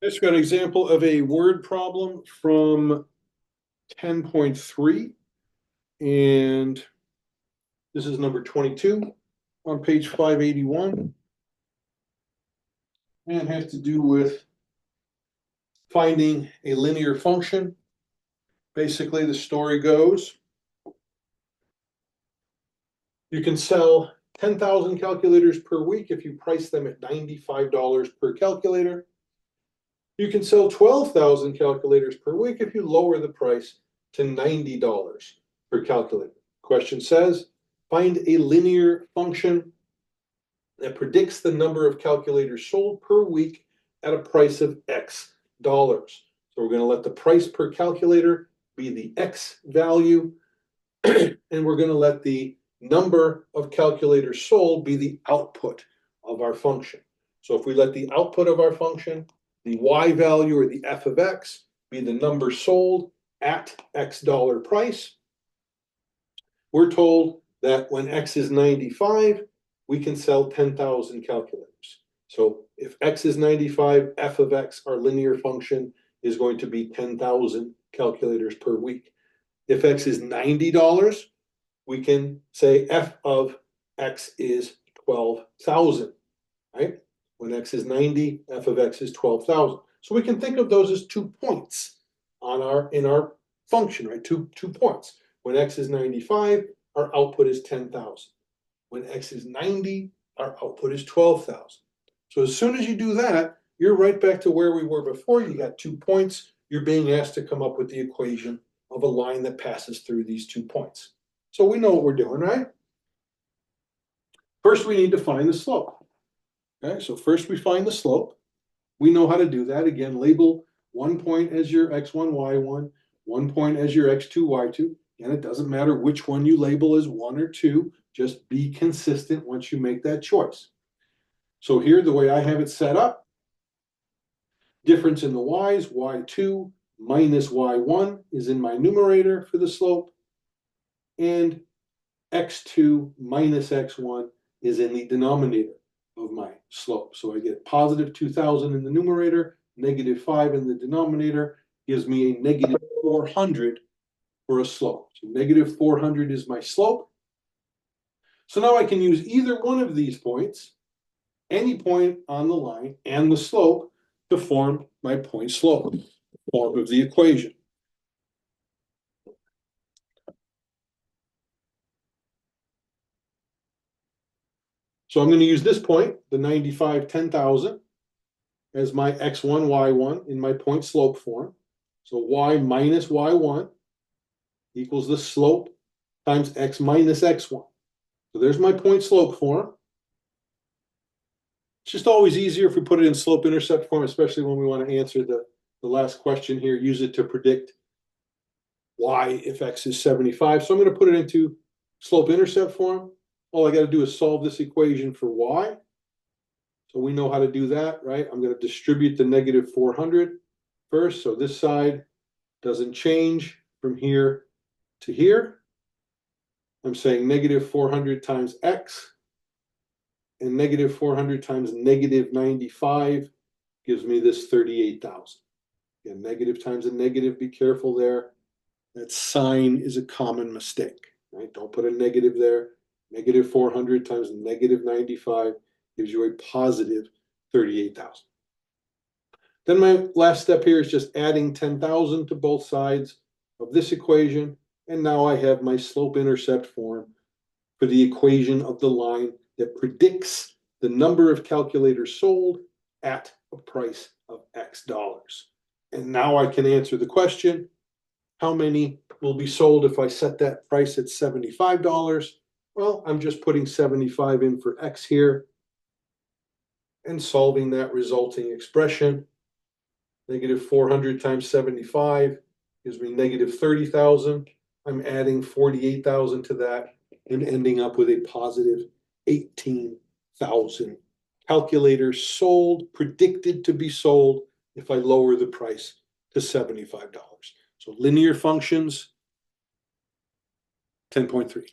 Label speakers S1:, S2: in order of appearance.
S1: Let's got an example of a word problem from 10.3. And this is number 22 on page 581. And it has to do with finding a linear function. Basically, the story goes, you can sell 10,000 calculators per week if you price them at $95 per calculator. You can sell 12,000 calculators per week if you lower the price to $90 per calculator. Question says, find a linear function that predicts the number of calculators sold per week at a price of X dollars. So we're going to let the price per calculator be the X value, and we're going to let the number of calculators sold be the output of our function. So if we let the output of our function, the Y value or the F of X, be the number sold at X dollar price, we're told that when X is 95, we can sell 10,000 calculators. So if X is 95, F of X, our linear function, is going to be 10,000 calculators per week. If X is $90, we can say F of X is 12,000, right? When X is 90, F of X is 12,000. So we can think of those as 2 points in our function, right? Two points. When X is 95, our output is 10,000. When X is 90, our output is 12,000. So as soon as you do that, you're right back to where we were before. You got 2 points. You're being asked to come up with the equation of a line that passes through these 2 points. So we know what we're doing, right? First, we need to find the slope. Okay, so first we find the slope. We know how to do that. Again, label 1 point as your x1, y1, 1 point as your x2, y2. And it doesn't matter which one you label as 1 or 2. Just be consistent once you make that choice. So here, the way I have it set up, difference in the y's, y2 minus y1 is in my numerator for the slope, and x2 minus x1 is in the denominator of my slope. So I get positive 2,000 in the numerator, negative 5 in the denominator, gives me a negative 400 for a slope. So negative 400 is my slope. So now I can use either one of these points, any point on the line, and the slope to form my point slope form of the equation. So I'm going to use this point, the 95, 10,000, as my x1, y1 in my point slope form. So y minus y1 equals the slope times x minus x1. So there's my point slope form. It's just always easier if we put it in slope intercept form, especially when we want to answer the last question here, use it to predict y if x is 75. So I'm going to put it into slope intercept form. All I got to do is solve this equation for y. So we know how to do that, right? I'm going to distribute the negative 400 first. So this side doesn't change from here to here. I'm saying negative 400 times x, and negative 400 times negative 95 gives me this 38,000. Again, negative times a negative, be careful there. That sign is a common mistake, right? Don't put a negative there. Negative 400 times negative 95 gives you a positive 38,000. Then my last step here is just adding 10,000 to both sides of this equation. And now I have my slope-intercept form for the equation of the line that predicts the number of calculators sold at a price of X dollars. And now I can answer the question, how many will be sold if I set that price at $75? Well, I'm just putting 75 in for X here and solving that resulting expression. Negative 400 times 75 gives me negative 30,000. I'm adding 48,000 to that and ending up with a positive 18,000 calculators sold, predicted to be sold if I lower the price to $75. So linear functions, 10.3.